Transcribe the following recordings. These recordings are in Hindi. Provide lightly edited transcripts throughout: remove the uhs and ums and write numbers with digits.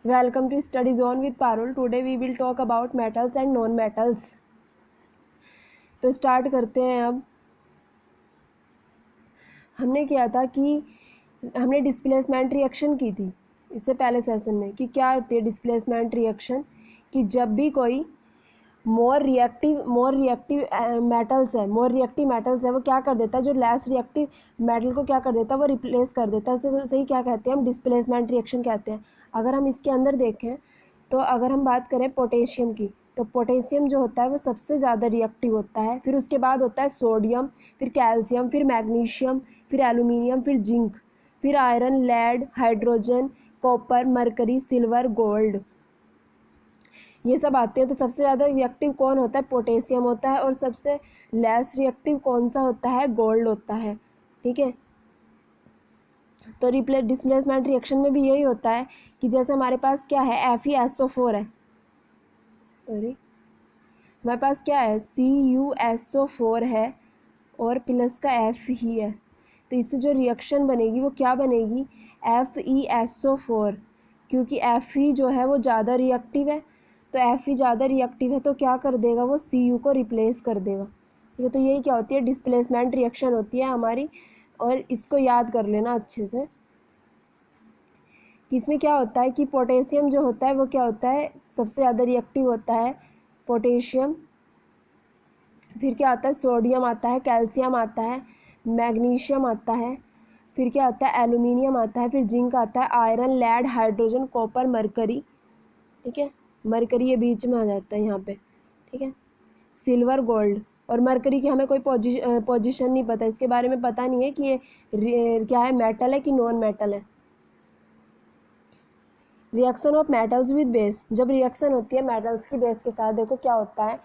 Welcome to Study Zone with Parul. Today we will talk about metals and non-metals. तो स्टार्ट करते हैं। अब हमने किया था कि हमने डिस्प्लेसमेंट रिएक्शन की थी इससे पहले सेशन में कि क्या होती है डिस्प्लेसमेंट रिएक्शन, कि जब भी कोई मोर रिएक्टिव मेटल्स है वो क्या कर देता है, जो लेस रिएक्टिव मेटल को क्या कर देता है वो रिप्लेस कर देता है। उसे सही क्या कहते हैं हम, डिस्प्लेसमेंट रिएक्शन कहते हैं। अगर हम इसके अंदर देखें तो अगर हम बात करें पोटेशियम की, तो पोटेशियम जो होता है वो सबसे ज़्यादा रिएक्टिव होता है। फिर उसके बाद होता है सोडियम, फिर कैल्शियम, फिर मैग्नीशियम, फिर एल्यूमिनियम, फिर जिंक, फिर iron, lead, hydrogen, copper, mercury, silver, gold, ये सब आते हैं। तो सबसे ज़्यादा रिएक्टिव कौन होता है, पोटेशियम होता है, और सबसे लेस रिएक्टिव कौन सा होता है, गोल्ड होता है। ठीक है, तो डिस्प्लेसमेंट रिएक्शन में भी यही होता है कि जैसे हमारे पास क्या है, FeSO4 है, सॉरी हमारे पास क्या है, CuSO4 है और प्लस का F ही है। तो इससे जो रिएक्शन बनेगी वो क्या बनेगी, FeSO4, क्योंकि F ही जो है वो ज़्यादा रिएक्टिव है। तो F ही ज़्यादा रिएक्टिव है तो क्या कर देगा वो, Cu को रिप्लेस कर देगा। ठीक है, तो यही क्या होती है, डिस्प्लेसमेंट रिएक्शन होती है हमारी, और इसको याद कर लेना अच्छे से कि इसमें क्या होता है कि पोटेशियम जो होता है वो क्या होता है, सबसे ज़्यादा रिएक्टिव होता है पोटेशियम। फिर क्या आता है, सोडियम आता है, कैल्शियम आता है, मैग्नीशियम आता है, फिर क्या आता है, एल्यूमिनियम आता है, फिर जिंक आता है, iron, lead, hydrogen, copper, mercury. ठीक है, मरकरी ये बीच में आ जाता है यहाँ पे। ठीक है, सिल्वर, गोल्ड। और मरकरी की हमें कोई पोजीशन नहीं पता, इसके बारे में पता नहीं है कि ये क्या है, मेटल है कि नॉन मेटल है। Reaction of metals with base, जब रिएक्शन होती है मेटल्स की बेस के साथ, देखो क्या होता है,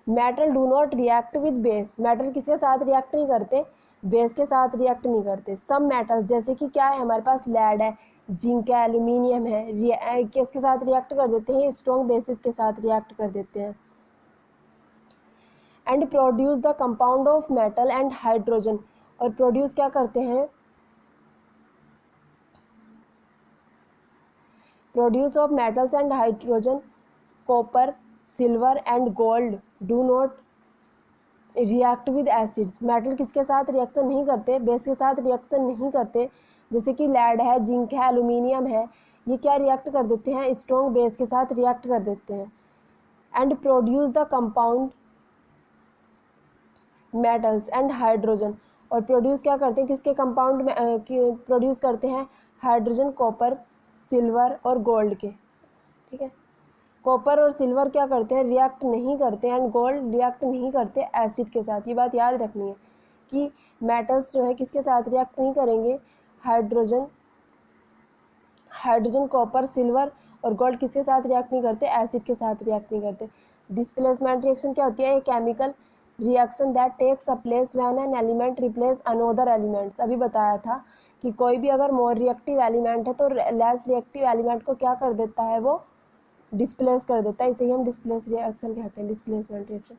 metal do not react with base, metal किसके साथ रिएक्ट नहीं करते, बेस के साथ रिएक्ट नहीं करते। सब मेटल्स जैसे कि क्या है, हमारे पास लेड है, जिंक है, एल्यूमिनियम है, किसके साथ रिएक्ट कर देते हैं, स्ट्रॉन्ग बेसिस के साथ रिएक्ट कर देते हैं। And produce the compound of metal and hydrogen, और प्रोड्यूस क्या करते हैं, produce of metals and hydrogen, copper, silver and gold do not react with acids, metal किसके साथ रिएक्शन नहीं करते, बेस के साथ रिएक्शन नहीं करते। जैसे कि लेड है, जिंक है, एल्यूमिनियम है, ये क्या रिएक्ट कर देते हैं, स्ट्रॉन्ग बेस के साथ रिएक्ट कर देते हैं। And produce the compound metals and hydrogen, और प्रोड्यूस क्या करते हैं, किसके कंपाउंड में प्रोड्यूस करते हैं, हाइड्रोजन, कॉपर, सिल्वर और गोल्ड के। ठीक है, कॉपर और सिल्वर क्या करते हैं, रिएक्ट नहीं करते, एंड गोल्ड रिएक्ट नहीं करते एसिड के साथ। ये बात याद रखनी है कि मेटल्स जो है किसके साथ रिएक्ट नहीं करेंगे, हाइड्रोजन, कॉपर, सिल्वर और गोल्ड किसके साथ रिएक्ट नहीं करते, एसिड के साथ रिएक्ट नहीं करते। डिस्प्लेसमेंट रिएक्शन क्या होती है, ये chemical reaction that takes a place when an element replace another elements. अभी बताया था कि कोई भी अगर मोर रिएक्टिव एलिमेंट है तो लेस रिएक्टिव एलिमेंट को क्या कर देता है, वो डिस्प्लेस कर देता है। इसे ही हम डिस्प्लेस रिएक्शन कहते हैं, डिस्प्लेसमेंट रिएक्शन।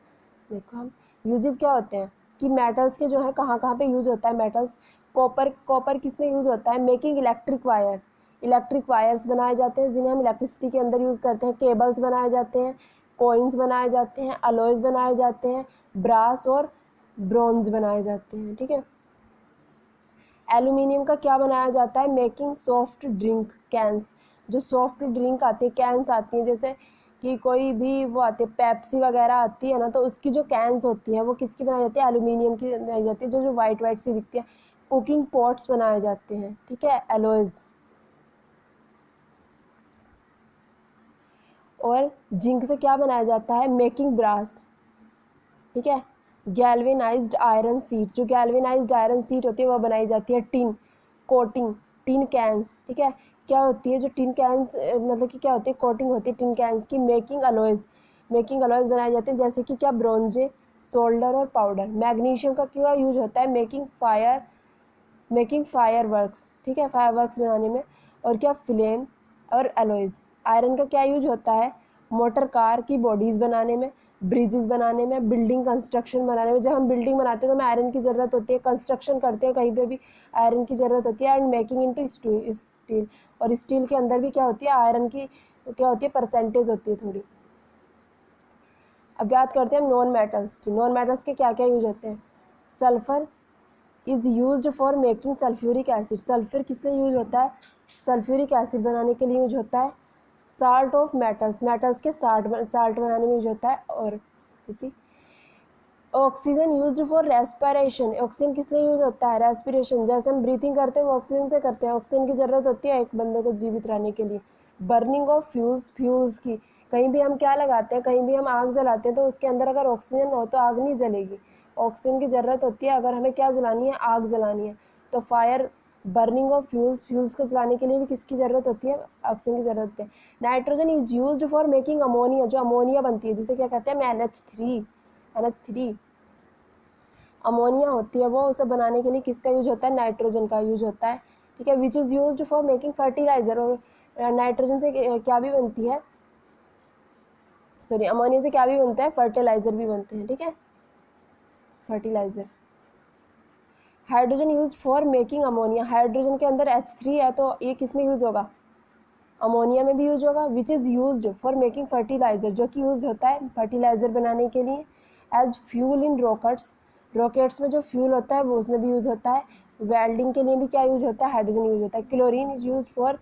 देखो हम यूजेस क्या होते हैं कि मेटल्स के जो है कहाँ कहाँ पे यूज होता है मेटल्स, कॉपर किस में यूज होता है, making electric wire, electric wires बनाए जाते हैं जिन्हें हम इलेक्ट्रिसिटी के अंदर यूज़ करते हैं, केबल्स बनाए जाते हैं, कॉइन्स बनाए जाते हैं, अलॉयज बनाए जाते हैं, ब्रास और ब्रॉन्ज बनाए जाते हैं। ठीक है, एल्यूमिनियम का क्या बनाया जाता है, मेकिंग सॉफ्ट ड्रिंक कैंस, जो सॉफ्ट ड्रिंक आती है, कैंस आती हैं, जैसे कि कोई भी वो आती है पेप्सी वगैरह आती है ना, तो उसकी जो कैंस होती है वो किसकी बनाई जाती है, एल्यूमिनियम की बनाई जाती है, जो वाइट वाइट सी दिखती है। कुकिंग पॉट्स बनाए जाते हैं। ठीक है, एलोइज। और जिंक से क्या बनाया जाता है, मेकिंग ब्रास। ठीक है, गैल्वेनाइज्ड आयरन सीट, जो गैल्वेनाइज्ड आयरन सीट होती है वो बनाई जाती है। Tin coating, tin cans. ठीक है, क्या होती है जो टिन कैंस, मतलब कि क्या होती है, कोटिंग होती है टिन कैंस की। मेकिंग अलॉयज, मेकिंग अलॉयज बनाए जाते हैं, जैसे कि क्या, ब्रोंजे, सोल्डर और पाउडर। मैग्नीशियम का क्या यूज होता है, मेकिंग फायर वर्क्स। ठीक है, फायर वर्क्स बनाने में। और क्या, फ्लेम और अलॉयज। आयरन का क्या यूज होता है, मोटर कार की बॉडीज़ बनाने में। ब्रिजेस बनाने में, बिल्डिंग कंस्ट्रक्शन बनाने में। जब हम बिल्डिंग बनाते हैं तो हमें आयरन की ज़रूरत होती है, कंस्ट्रक्शन करते हैं कहीं पे भी आयरन की ज़रूरत होती है। एंड मेकिंग इनटू स्टील, और स्टील के अंदर भी क्या होती है, आयरन की क्या होती है, परसेंटेज होती है थोड़ी। अब बात करते हैं हम नॉन मेटल्स की। नॉन मेटल्स के क्या क्या यूज होते हैं। Sulphur is used for making sulphuric acid. Sulphur किस लिए यूज होता है, सल्फ्यूरिक एसिड बनाने के लिए यूज होता है। साल्ट ऑफ मेटल्स, मेटल्स के साल्ट बनाने में यूज होता है। और इसी oxygen used for respiration, oxygen किस लिए यूज होता है, रेस्पिरेशन। जैसे हम ब्रीथिंग करते हैं वो ऑक्सीजन से करते हैं, ऑक्सीजन की ज़रूरत होती है एक बंदे को जीवित रहने के लिए। बर्निंग ऑफ फ्यूल्स, फ्यूल्स की, कहीं भी हम क्या लगाते हैं, कहीं भी हम आग जलाते हैं तो उसके अंदर अगर ऑक्सीजन हो तो आग नहीं जलेगी, ऑक्सीजन की ज़रूरत होती है अगर हमें क्या जलानी है, आग जलानी है। तो fire, burning of fuels, fuels को जलाने के लिए भी किसकी ज़रूरत होती है, ऑक्सीजन की ज़रूरत होती है। Nitrogen is used for making ammonia, जो अमोनिया बनती है जिसे क्या कहते हैं, NH3। अमोनिया होती है वो, उसे बनाने के लिए किसका यूज होता है, नाइट्रोजन का यूज होता है। ठीक है, which is used for making fertiliser. और नाइट्रोजन से क्या भी बनती है, सॉरी अमोनिया से क्या भी बनता है, फर्टिलाइजर भी बनते हैं। ठीक है, fertiliser. Hydrogen use for making ammonia, hydrogen के अंदर H3 है तो ये किस में यूज होगा, अमोनिया में भी यूज होगा। Which is used for making fertiliser, जो कि यूज होता है फर्टिलाइजर बनाने के लिए। As fuel in rockets, rockets में जो फ्यूल होता है वो उसमें भी यूज होता है। वेल्डिंग के लिए भी क्या यूज होता है, हाइड्रोजन यूज होता है। Chlorine is use for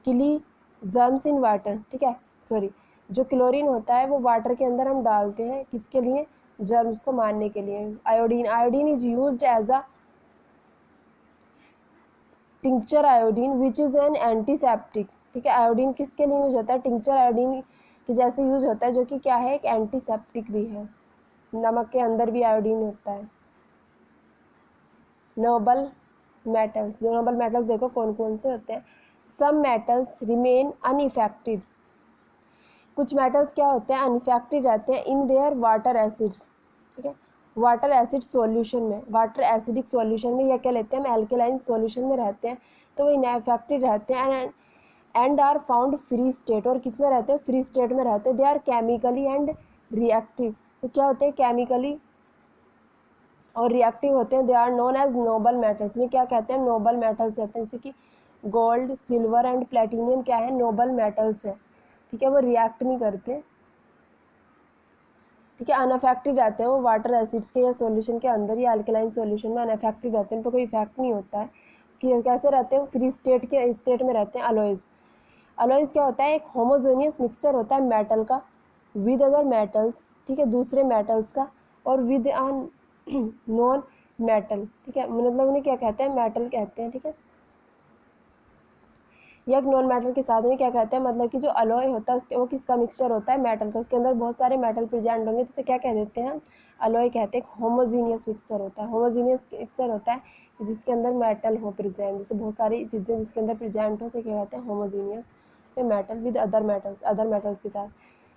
Kili germs in water. ठीक है, सॉरी, जो क्लोरीन होता है वो वाटर के अंदर हम डालते हैं किसके लिए, जर्म्स को मारने के लिए। Iodine, iodine is used as a tincture iodine which is an antiseptic. ठीक है, आयोडीन किसके लिए यूज होता है, टिंक्चर आयोडीन के जैसे यूज होता है, जो कि क्या है, एक एंटीसेप्टिक भी है। नमक के अंदर भी आयोडीन होता है। नोबल मेटल्स, जो नोबल मेटल्स देखो कौन कौन से होते हैं। सम मेटल्स रिमेन अनइफेक्टेड, कुछ मेटल्स क्या होते हैं, अनइफेक्टेड रहते हैं इन देयर वाटर एसिड्स। ठीक है, वाटर एसिड सॉल्यूशन में, वाटर एसिडिक सॉल्यूशन में, या क्या लेते हैं हम, एल्केलाइन सॉल्यूशन में रहते हैं तो वो इनएफेक्टेड रहते हैं। And are found free state, और किस में रहते हैं, फ्री स्टेट में रहते हैं। They are chemically and reactive, तो क्या होते हैं, केमिकली और रिएक्टिव होते हैं। They are known as noble metals, ये क्या कहते हैं, नोबल मेटल्स कहते हैं। जैसे कि गोल्ड, सिल्वर एंड प्लेटिनियम क्या है, नोबल मेटल्स है। ठीक है, वो रिएक्ट नहीं करते। ठीक है, अनअफेक्टेड रहते हैं वो वाटर एसिड्स के या सॉल्यूशन के अंदर, या अल्कलाइन सॉल्यूशन में अनअफेक्टेड रहते हैं, उन पर कोई इफेक्ट नहीं होता है। कि कैसे रहते हैं, फ्री स्टेट के स्टेट में रहते हैं। अलॉयज, अलॉयज क्या होता है, एक होमोजेनियस मिक्सचर होता है मेटल का विद अदर मेटल्स। ठीक है, दूसरे मेटल्स का, और विद नॉन मेटल। ठीक है, मतलब उन्हें क्या कहते हैं, मेटल कहते हैं। ठीक है, या नॉन मेटल के साथ में क्या कहते हैं, मतलब कि जो अलॉय होता है उसके, वो किसका मिक्सचर होता है, मेटल का, उसके अंदर बहुत सारे मेटल प्रेजेंट होंगे, जिसे क्या कह देते हैं, अलॉय कहते हैं। होमोजीनियस मिक्सचर होता है, होमोजीनियस मिक्सचर होता है जिसके अंदर मेटल हो प्रेजेंट, जैसे बहुत सारी चीज़ें जिसके अंदर प्रेजेंट हो, उसे क्या कहते हैं, होमोजीनियस में metal with other metals, other metals के साथ।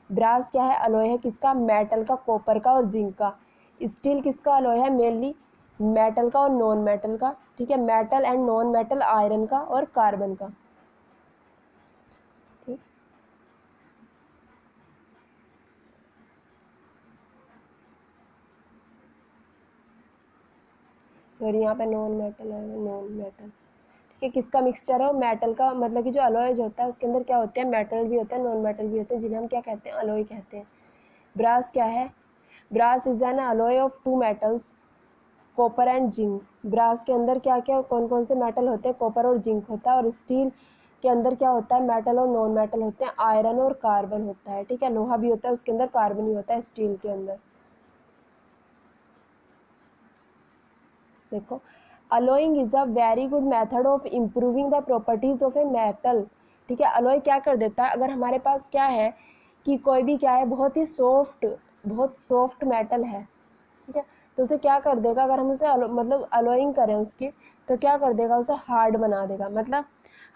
ब्रास क्या है, अलॉय है किसका, मेटल का, कॉपर का और जिंक का। स्टील किसका अलॉय है, मेनली मेटल का और नॉन मेटल का। ठीक है, metal and non metal, iron का और कार्बन का। ठीक, सॉरी यहाँ पे नॉन मेटल है, नॉन मेटल। ठीक है, किसका मिक्सचर है, मेटल का, मतलब कि जो अलॉयज होता है उसके अंदर क्या होते हैं, मेटल भी होता है, नॉन मेटल भी होते हैं, जिन्हें हम क्या कहते हैं, अलॉय कहते हैं। ब्रास क्या है, brass is an alloy of two metals, copper and zinc. Brass के अंदर क्या क्या कौन कौन से मेटल होते हैं, कॉपर और जिंक होता है। और स्टील के अंदर क्या होता है, मेटल और नॉन मेटल होते हैं, आयरन और कार्बन होता है। ठीक है, लोहा भी होता है उसके अंदर, कार्बन भी होता है स्टील के अंदर। देखो, allowing is a very good method of improving the properties of a metal. ठीक है, अलोय क्या कर देता है, अगर हमारे पास क्या है कि कोई भी क्या है, बहुत ही सॉफ्ट, बहुत सॉफ्ट मेटल है। ठीक है, तो उसे क्या कर देगा, अगर हम उसे मतलब अलोइंग करें उसकी, तो क्या कर देगा, उसे हार्ड बना देगा। मतलब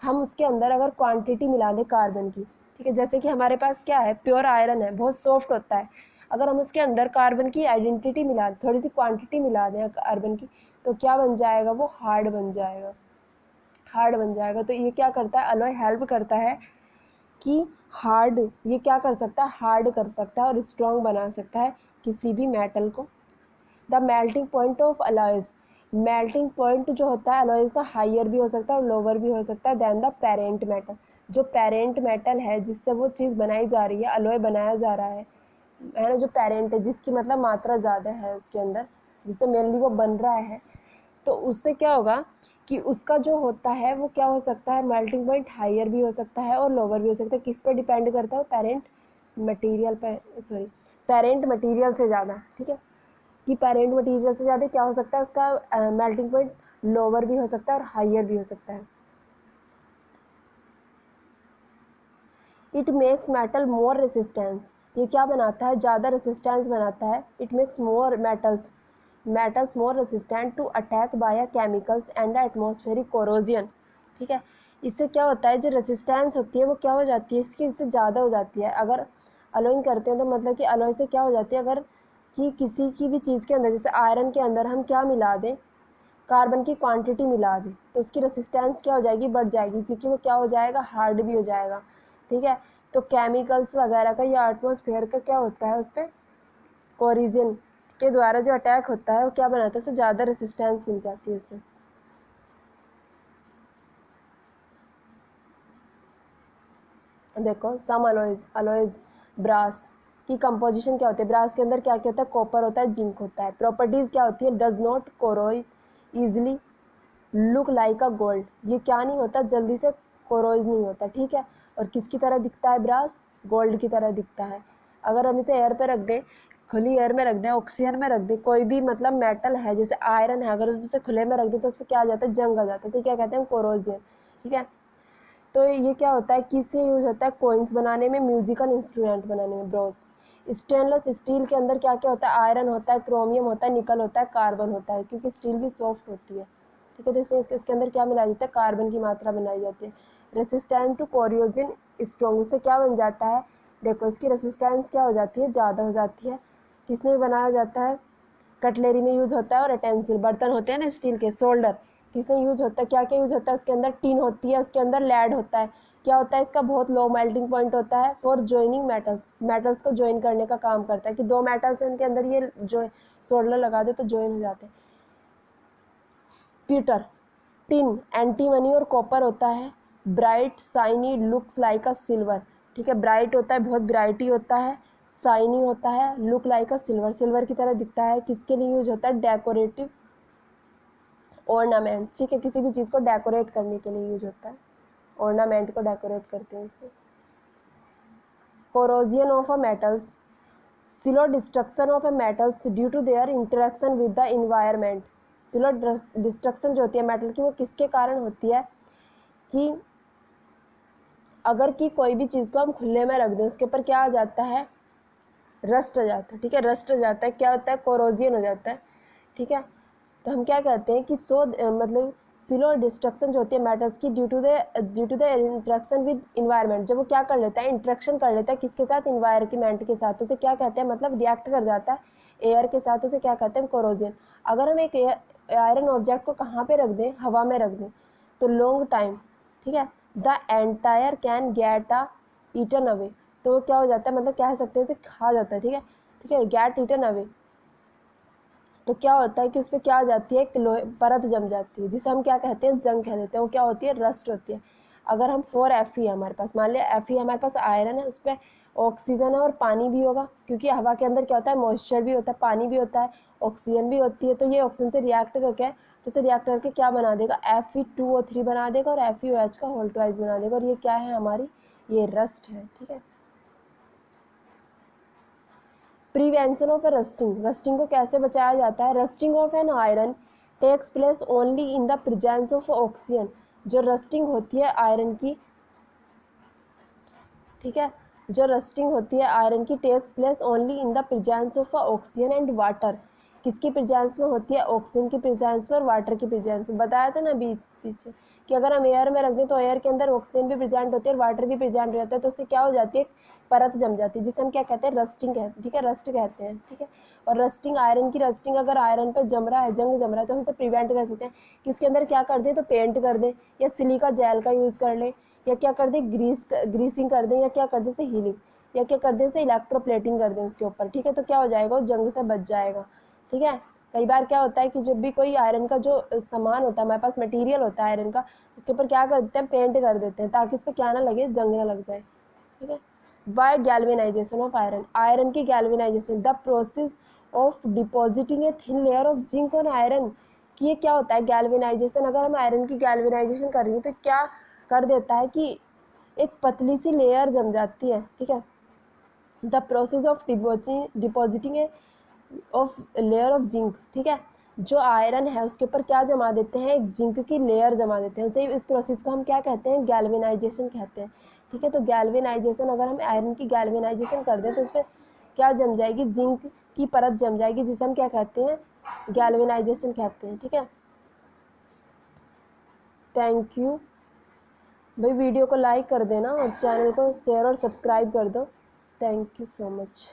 हम उसके अंदर अगर क्वांटिटी मिला दें कार्बन की, ठीक है, जैसे कि हमारे पास क्या है, प्योर आयरन है, बहुत सॉफ्ट होता है। अगर हम उसके अंदर कार्बन की आइडेंटिटी मिला दें, थोड़ी सी क्वांटिटी मिला दें कार्बन की, तो क्या बन जाएगा, वो हार्ड बन जाएगा, हार्ड बन जाएगा। तो ये क्या करता है, अलॉय हेल्प करता है कि हार्ड, ये क्या कर सकता है, हार्ड कर सकता है और स्ट्रॉन्ग बना सकता है किसी भी मेटल को। The melting point of alloys, melting point जो होता है अलॉयज का हाइयर भी हो सकता है और लोअर भी हो सकता है देन द पेरेंट मेटल। जो पेरेंट मेटल है जिससे वो चीज़ बनाई जा रही है, अलॉय बनाया जा रहा है ना, जो पेरेंट है जिसकी मतलब मात्रा ज़्यादा है उसके अंदर, जिससे मेनली वो बन रहा है, तो उससे क्या होगा कि उसका जो होता है वो क्या हो सकता है, मेल्टिंग पॉइंट हाइयर भी हो सकता है और लोअर भी हो सकता है। किस पर डिपेंड करता है, पेरेंट मटेरियल पर, सॉरी पेरेंट मटेरियल से ज़्यादा, ठीक है, कि पेरेंट मटेरियल से ज़्यादा क्या हो सकता है, उसका मेल्टिंग पॉइंट लोअर भी हो सकता है और हाइयर भी हो सकता है। It makes metal more resistance, ये क्या बनाता है, ज़्यादा रेसिस्टेंस बनाता है। It makes more metals more resistant to attack by chemicals and atmospheric corrosion, ठीक है। इससे क्या होता है, जो रेसिस्टेंस होती है वो क्या हो जाती है इसकी, इससे ज़्यादा हो जाती है। अगर अलोइंग करते हैं तो मतलब कि अलोई से क्या हो जाती है, अगर कि किसी की भी चीज़ के अंदर, जैसे आयरन के अंदर हम क्या मिला दें, कार्बन की क्वांटिटी मिला दें, तो उसकी रेसिस्टेंस क्या हो जाएगी, बढ़ जाएगी, क्योंकि वो क्या हो जाएगा, हार्ड भी हो जाएगा, ठीक है। तो केमिकल्स वगैरह का या एटमॉस्फेयर का क्या होता है, उस पर कोरिजन के द्वारा जो अटैक होता है वो क्या बनाता है, उससे ज़्यादा रेसिस्टेंस मिल जाती है उससे। देखो सम अलॉयज ब्रास की कंपोजिशन क्या होती है, ब्रास के अंदर क्या क्या होता है, कॉपर होता है, जिंक होता है। प्रॉपर्टीज़ क्या होती है, does not choroid easily, look like a gold, ये क्या नहीं होता, जल्दी से कोरोइज नहीं होता, ठीक है। और किसकी तरह दिखता है ब्रास, गोल्ड की तरह दिखता है। अगर हम इसे एयर पे रख दें, खुली एयर में रख दें, ऑक्सीजन में रख दें, कोई भी मतलब मेटल है जैसे आयरन है, अगर उसे खुले में रख दें तो उस पर क्या आ जाता है, जंग आ जाता है, उसे क्या कहते हैं, कोरोजन, ठीक है। तो ये क्या होता है, किससे यूज होता है, कॉइन्स बनाने में, म्यूजिकल इंस्ट्रूमेंट बनाने में, ब्रोस। स्टेनलेस स्टील के अंदर क्या क्या होता है, आयरन होता है, क्रोमियम होता है, निकल होता है, कार्बन होता है, क्योंकि स्टील भी सॉफ्ट होती है, ठीक है। तो इसलिए इसके अंदर क्या मिलाया जाता है, कार्बन की मात्रा बनाई जाती है। रेसिस्टेंट टू कोरियोजन स्ट्रॉन्ग, उससे क्या बन जाता है, देखो इसकी रेसिस्टेंस क्या हो जाती है, ज़्यादा हो जाती है। किसने बनाया जाता है, कटलेरी में यूज़ होता है, और अटेंसिल बर्तन होते हैं ना स्टील के, सोल्डर किसमें यूज़ होता है, क्या क्या यूज़ होता है, उसके अंदर टीन होती है, उसके अंदर लेड होता है। क्या होता है, इसका बहुत लो मेल्टिंग पॉइंट होता है फॉर जॉइनिंग मेटल्स को ज्वाइन करने का काम करता है, कि दो मेटल्स हैं इनके अंदर ये जो सोल्डर लगा दे तो ज्वाइन हो जाते हैं। पीटर, टिन एंटीमनी और कॉपर होता है। Bright shiny looks like a silver, ठीक है, ब्राइट होता है, बहुत ब्राइटी होता है, साइनी होता है, look like a silver, silver की तरह दिखता है। किसके लिए यूज होता है, डेकोरेटिव ऑर्नामेंट्स, ठीक है, किसी भी चीज़ को डेकोरेट करने के लिए यूज होता है, ऑर्नामेंट को डेकोरेट करते हैं उससे। Corrosion of a metals, slow destruction of a metals due to their interaction with the environment. Slow destruction जो होती है मेटल की, वो किसके कारण होती है, कि अगर कि कोई भी चीज़ को हम खुले में रख दें, उसके ऊपर क्या आ जाता है, रस्ट आ जाता है, ठीक है, रस्ट आ जाता है, क्या होता है, कोरोजियन हो जाता है, ठीक है। तो हम क्या कहते हैं कि मतलब स्लो डिस्ट्रक्शन जो होती है मेटल्स की due to the interaction with environment, जब वो क्या कर लेता है, इंट्रैक्शन कर लेता है किसके साथ, इन्वायरमेंट के साथ, तो उसे क्या कहते हैं, मतलब रिएक्ट कर जाता है एयर के साथ, उसे क्या कहते हैं, कोरोजन। अगर हम एक आयरन ऑब्जेक्ट को कहाँ पे रख दें, हवा में रख दें, तो लॉन्ग टाइम, ठीक है, the entire can get a eaten away, तो क्या हो जाता है, मतलब कह सकते हैं उसे खा जाता है, ठीक है, ठीक है, गेट ईटन अवे। तो क्या होता है कि उस पर क्या आ जाती है, एक लोहे परत जम जाती है, जिसे हम क्या कहते हैं, जंग कह देते हैं, वो क्या होती है, रस्ट होती है। अगर हम 4Fe है हमारे पास, मान लिया Fe हमारे पास आयरन है, उस पर ऑक्सीजन है और पानी भी होगा, क्योंकि हवा के अंदर क्या होता है, मॉइस्चर भी होता है, पानी भी होता है, ऑक्सीजन भी होती है, तो ये ऑक्सीजन से रिएक्ट करके, तो इसे रिएक्ट करके क्या बना देगा, Fe2O3 बना देगा और FeOH का होल ट्वाइस बना देगा, और ये क्या है हमारी, ये रस्ट है, ठीक है। प्रिवेंशन ऑफ रस्टिंग, रस्टिंग को कैसे बचाया जाता है, rusting of an iron takes place only in the presence of oxygen, जो रस्टिंग होती है आयरन की, ठीक है, जो रस्टिंग होती है आयरन की takes place only in the presence of oxygen and water, किसकी प्रेजेंस में होती है, ऑक्सीजन की प्रेजेंस में और वाटर की प्रेजेंस में, बताया था ना पीछे कि अगर हम एयर में रख दें तो एयर के अंदर ऑक्सीजन भी प्रेजेंट होती है और वाटर भी प्रेजेंट हो जाता है, तो उससे क्या हो जाती है, परत जम जाती है, जिसे हम क्या कहते हैं, रस्टिंग कहते हैं, ठीक है, रस्ट कहते हैं, ठीक है। और रस्टिंग, आयरन की रस्टिंग, अगर आयरन पर जम रहा है, जंग जम रहा है, तो हम उसे प्रिवेंट कर सकते हैं कि उसके अंदर क्या कर दें, तो पेंट कर दें या सिलिका जेल का यूज़ कर लें, या क्या कर दें, ग्रीसिंग कर दें, या क्या कर दें से हीलिंग, या क्या कर दें से इलेक्ट्रोप्लेटिंग कर दें उसके ऊपर, ठीक है। तो क्या हो जाएगा, वो जंग से बच जाएगा, ठीक है। कई बार क्या होता है कि जब भी कोई आयरन का जो सामान होता है, हमारे पास मटेरियल होता है आयरन का, उसके ऊपर क्या कर देते हैं, पेंट कर देते हैं, ताकि उस पर क्या ना लगे, जंग ना लग जाए, ठीक है। By galvanization of iron, iron की galvanization, the process of depositing a thin layer of zinc on iron, कि ये क्या होता है गैल्वेनाइजेशन, अगर हम आयरन की गैल्वेनाइजेशन कर रही है तो क्या कर देता है कि एक पतली सी लेयर जम जाती है, ठीक है। The process of depositing A of layer of zinc, ठीक है। जो आयरन है उसके ऊपर क्या जमा देते हैं, एक जिंक की लेयर जमा देते हैं, उसे इस प्रोसेस को हम क्या कहते हैं, गैल्वेनाइजेशन कहते हैं, ठीक है। तो गैल्वेनाइजेशन, अगर हम आयरन की गैल्वेनाइजेशन कर दें तो उसमें क्या जम जाएगी, जिंक की परत जम जाएगी, जिसे हम क्या कहते हैं, गैल्वेनाइजेशन कहते हैं, ठीक है। थैंक यू भाई, वीडियो को लाइक कर देना और चैनल को शेयर और सब्सक्राइब कर दो। Thank you so much.